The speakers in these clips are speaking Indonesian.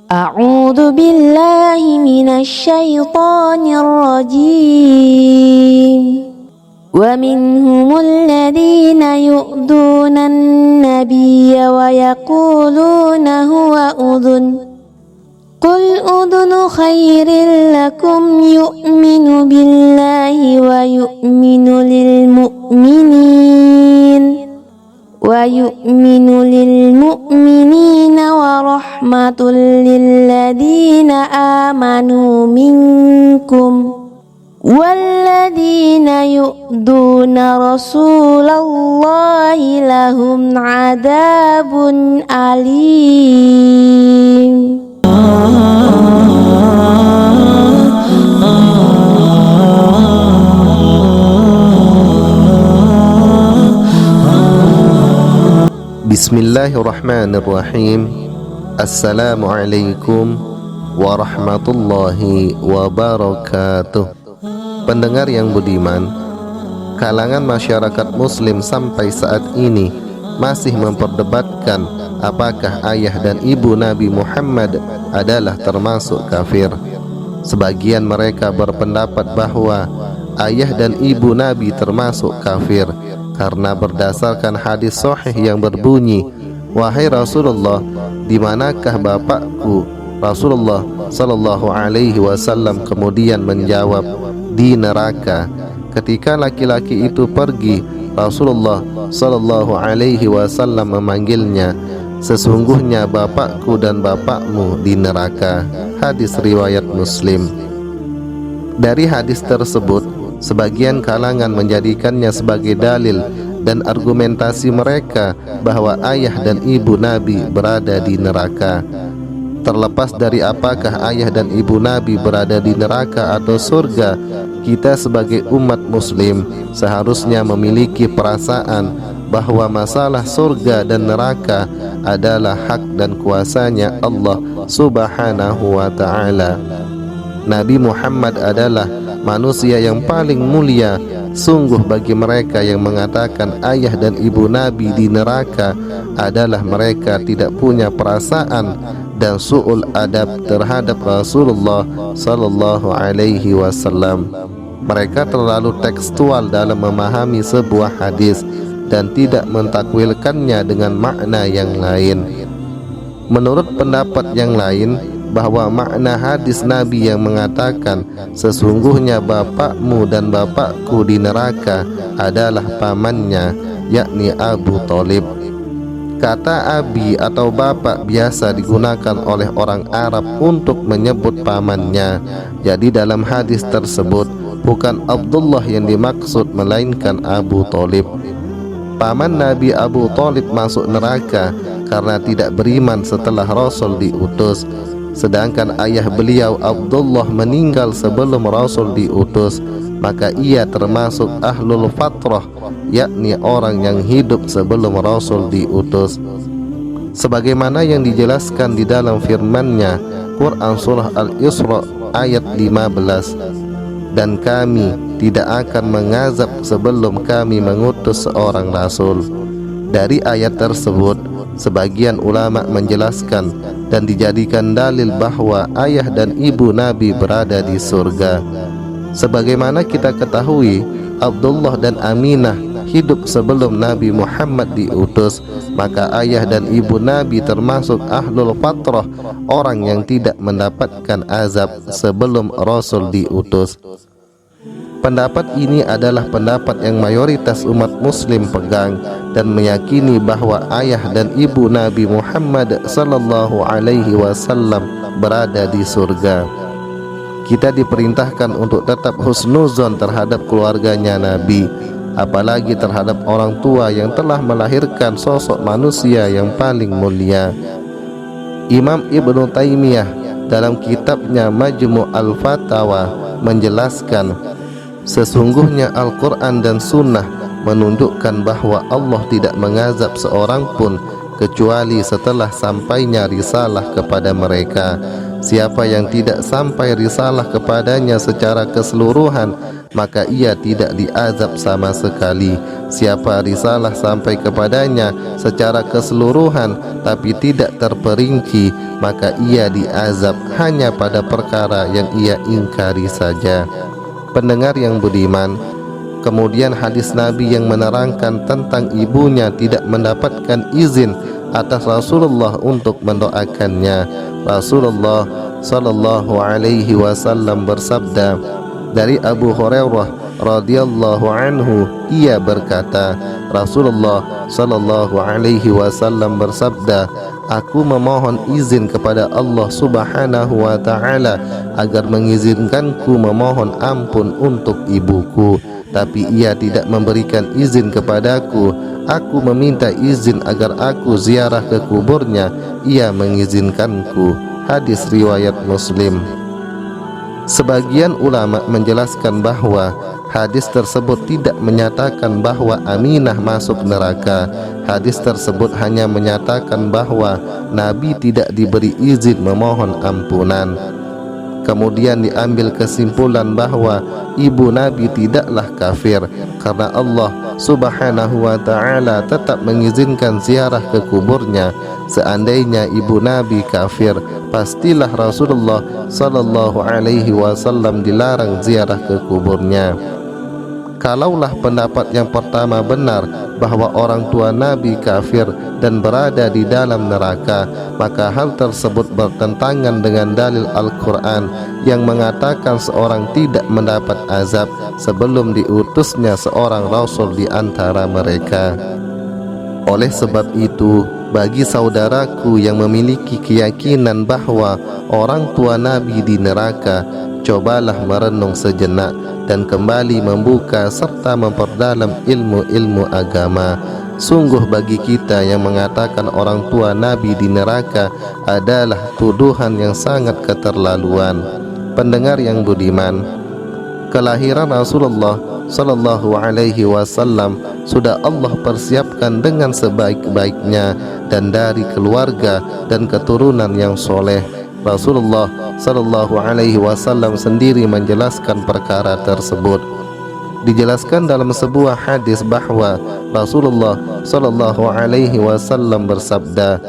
أعوذ بالله من الشيطان الرجيم ومنهم الذين يؤذون النبي ويقولون هو أذن قل أذن خير لكم يؤمن بالله ويؤمن للمؤمنين ورحمة للذين آمنوا منكم والذين يؤذون رسول الله لهم عذاب أليم. Bismillahirrahmanirrahim. Assalamualaikum warahmatullahi wabarakatuh. Pendengar yang budiman, kalangan masyarakat muslim sampai saat ini masih memperdebatkan apakah ayah dan ibu Nabi Muhammad adalah termasuk kafir. Sebagian mereka berpendapat bahwa ayah dan ibu Nabi termasuk kafir karena berdasarkan hadis sahih yang berbunyi, "Wahai Rasulullah, di manakah bapakku?" Rasulullah sallallahu alaihi wasallam kemudian menjawab, "Di neraka." Ketika laki-laki itu pergi, Rasulullah sallallahu alaihi wasallam memanggilnya, "Sesungguhnya bapakku dan bapakmu di neraka." Hadis riwayat Muslim. Dari hadis tersebut, sebagian kalangan menjadikannya sebagai dalil dan argumentasi mereka bahwa ayah dan ibu Nabi berada di neraka. Terlepas dari apakah ayah dan ibu Nabi berada di neraka atau surga, kita sebagai umat muslim seharusnya memiliki perasaan bahwa masalah surga dan neraka adalah hak dan kuasanya Allah Subhanahu wa ta'ala. Nabi Muhammad adalah manusia yang paling mulia. Sungguh bagi mereka yang mengatakan ayah dan ibu Nabi di neraka adalah mereka tidak punya perasaan dan su'ul adab terhadap Rasulullah sallallahu alaihi wasallam. Mereka terlalu tekstual dalam memahami sebuah hadis dan tidak mentakwilkannya dengan makna yang lain. Menurut pendapat yang lain, bahwa makna hadis Nabi yang mengatakan sesungguhnya bapakmu dan bapakku di neraka adalah pamannya, yakni Abu Thalib. Kata abi atau bapak biasa digunakan oleh orang Arab untuk menyebut pamannya. Jadi dalam hadis tersebut bukan Abdullah yang dimaksud melainkan Abu Thalib. Paman Nabi Abu Thalib masuk neraka karena tidak beriman setelah Rasul diutus. Sedangkan ayah beliau Abdullah meninggal sebelum Rasul diutus, maka ia termasuk ahlul fatrah, yakni orang yang hidup sebelum Rasul diutus. Sebagaimana yang dijelaskan di dalam firman-Nya Quran surah Al-Isra ayat 15, "Dan kami tidak akan mengazab sebelum kami mengutus seorang rasul." Dari ayat tersebut, sebagian ulama menjelaskan dan dijadikan dalil bahwa ayah dan ibu Nabi berada di surga. Sebagaimana kita ketahui, Abdullah dan Aminah hidup sebelum Nabi Muhammad diutus, maka ayah dan ibu Nabi termasuk ahlul fatrah, orang yang tidak mendapatkan azab sebelum Rasul diutus. Pendapat ini adalah pendapat yang mayoritas umat muslim pegang dan meyakini bahwa ayah dan ibu Nabi Muhammad sallallahu alaihi wasallam berada di surga. Kita diperintahkan untuk tetap husnuzon terhadap keluarganya Nabi, apalagi terhadap orang tua yang telah melahirkan sosok manusia yang paling mulia. Imam Ibnu Taimiyah dalam kitabnya Majmu' al-Fatawa menjelaskan, sesungguhnya Al-Quran dan Sunnah menunjukkan bahwa Allah tidak mengazab seorang pun kecuali setelah sampainya risalah kepada mereka. Siapa yang tidak sampai risalah kepadanya secara keseluruhan, maka ia tidak diazab sama sekali. Siapa risalah sampai kepadanya secara keseluruhan tapi tidak terperinci, maka ia diazab hanya pada perkara yang ia ingkari saja. Pendengar yang budiman, kemudian hadis Nabi yang menerangkan tentang ibunya tidak mendapatkan izin atas Rasulullah untuk mendoakannya. Rasulullah sallallahu alaihi wasallam bersabda dari Abu Hurairah radhiyallahu anhu, ia berkata, Rasulullah sallallahu alaihi wasallam bersabda, aku memohon izin kepada Allah Subhanahu wa taala agar mengizinkanku memohon ampun untuk ibuku, tapi ia tidak memberikan izin kepadaku. Aku meminta izin agar aku ziarah ke kuburnya, ia mengizinkanku. Hadis riwayat Muslim. Sebagian ulama menjelaskan bahwa hadis tersebut tidak menyatakan bahwa Aminah masuk neraka. Hadis tersebut hanya menyatakan bahwa Nabi tidak diberi izin memohon ampunan. Kemudian diambil kesimpulan bahwa ibu Nabi tidaklah kafir karena Allah Subhanahu wa ta'ala tetap mengizinkan ziarah ke kuburnya. Seandainya ibu Nabi kafir, pastilah Rasulullah sallallahu alaihi wasallam dilarang ziarah ke kuburnya. Kalaulah pendapat yang pertama benar bahwa orang tua Nabi kafir dan berada di dalam neraka, maka hal tersebut bertentangan dengan dalil Al-Quran yang mengatakan seorang tidak mendapat azab sebelum diutusnya seorang Rasul di antara mereka. Oleh sebab itu, bagi saudaraku yang memiliki keyakinan bahwa orang tua Nabi di neraka, cobalah merenung sejenak dan kembali membuka serta memperdalam ilmu-ilmu agama. Sungguh bagi kita yang mengatakan orang tua Nabi di neraka adalah tuduhan yang sangat keterlaluan. Pendengar yang budiman, kelahiran Rasulullah sallallahu alaihi wasallam sudah Allah persiapkan dengan sebaik-baiknya dan dari keluarga dan keturunan yang soleh. Rasulullah sallallahu alaihi wasallam sendiri menjelaskan perkara tersebut. Dijelaskan dalam sebuah hadis bahwa Rasulullah sallallahu alaihi wasallam bersabda,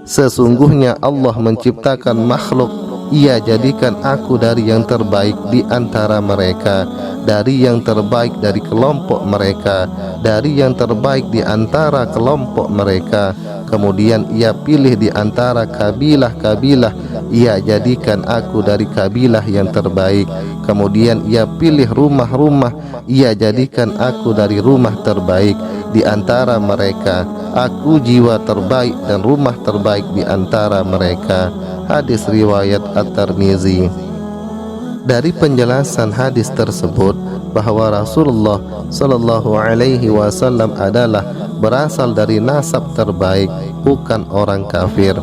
sesungguhnya Allah menciptakan makhluk, ia jadikan aku dari yang terbaik di antara mereka, dari yang terbaik dari kelompok mereka, dari yang terbaik di antara kelompok mereka. Kemudian ia pilih di antara kabilah-kabilah, ia jadikan aku dari kabilah yang terbaik. Kemudian ia pilih rumah-rumah, ia jadikan aku dari rumah terbaik di antara mereka. Aku jiwa terbaik dan rumah terbaik di antara mereka. Hadis riwayat At-Tirmizi. Dari penjelasan hadis tersebut bahwa Rasulullah sallallahu alaihi wasallam adalah berasal dari nasab terbaik, bukan orang kafir,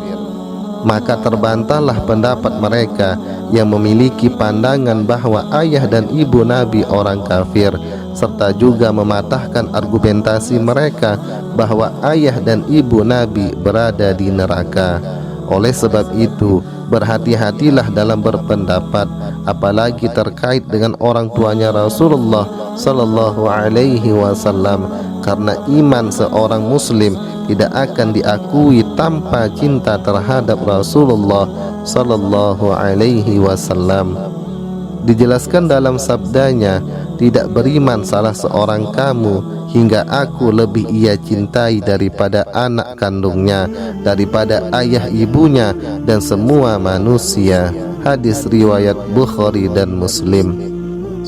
maka terbantahlah pendapat mereka yang memiliki pandangan bahwa ayah dan ibu Nabi orang kafir, serta juga mematahkan argumentasi mereka bahwa ayah dan ibu Nabi berada di neraka. Oleh sebab itu, berhati-hatilah dalam berpendapat, apalagi terkait dengan orang tuanya Rasulullah sallallahu alaihi wasallam, karena iman seorang muslim tidak akan diakui tanpa cinta terhadap Rasulullah sallallahu alaihi wasallam. Dijelaskan dalam sabdanya, tidak beriman salah seorang kamu hingga aku lebih ia cintai daripada anak kandungnya, daripada ayah ibunya dan semua manusia. Hadis riwayat Bukhari dan Muslim.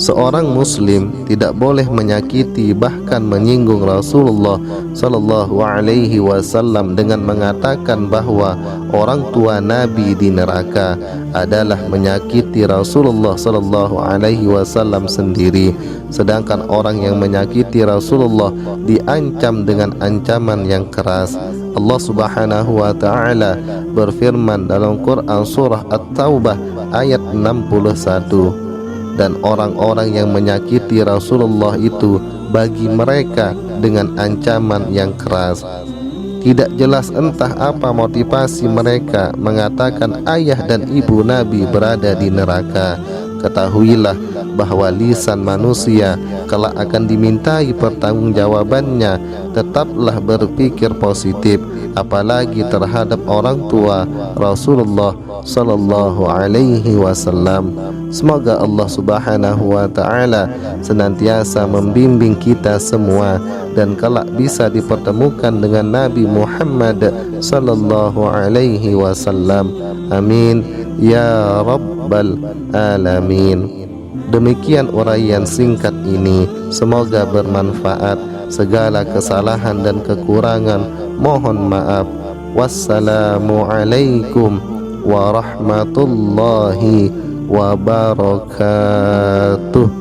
Seorang muslim tidak boleh menyakiti bahkan menyinggung Rasulullah sallallahu alaihi wasallam dengan mengatakan bahwa orang tua Nabi di neraka adalah menyakiti Rasulullah sallallahu alaihi wasallam sendiri, sedangkan orang yang menyakiti Rasulullah diancam dengan ancaman yang keras. Allah Subhanahu wa taala berfirman dalam Quran surah At-Taubah ayat 61, dan orang-orang yang menyakiti Rasulullah itu bagi mereka dengan ancaman yang keras. Tidak jelas entah apa motivasi mereka mengatakan ayah dan ibu Nabi berada di neraka. Ketahuilah bahwa lisan manusia kelak akan dimintai pertanggungjawabannya, tetaplah berpikir positif, apalagi terhadap orang tua Rasulullah sallallahu alaihi wasallam. Semoga Allah Subhanahu wa taala senantiasa membimbing kita semua dan kelak bisa dipertemukan dengan Nabi Muhammad sallallahu alaihi wasallam. Amin ya rabbal alamin. Demikian uraian singkat ini, semoga bermanfaat. Segala kesalahan dan kekurangan mohon maaf. Wassalamualaikum warahmatullahi wabarakatuh.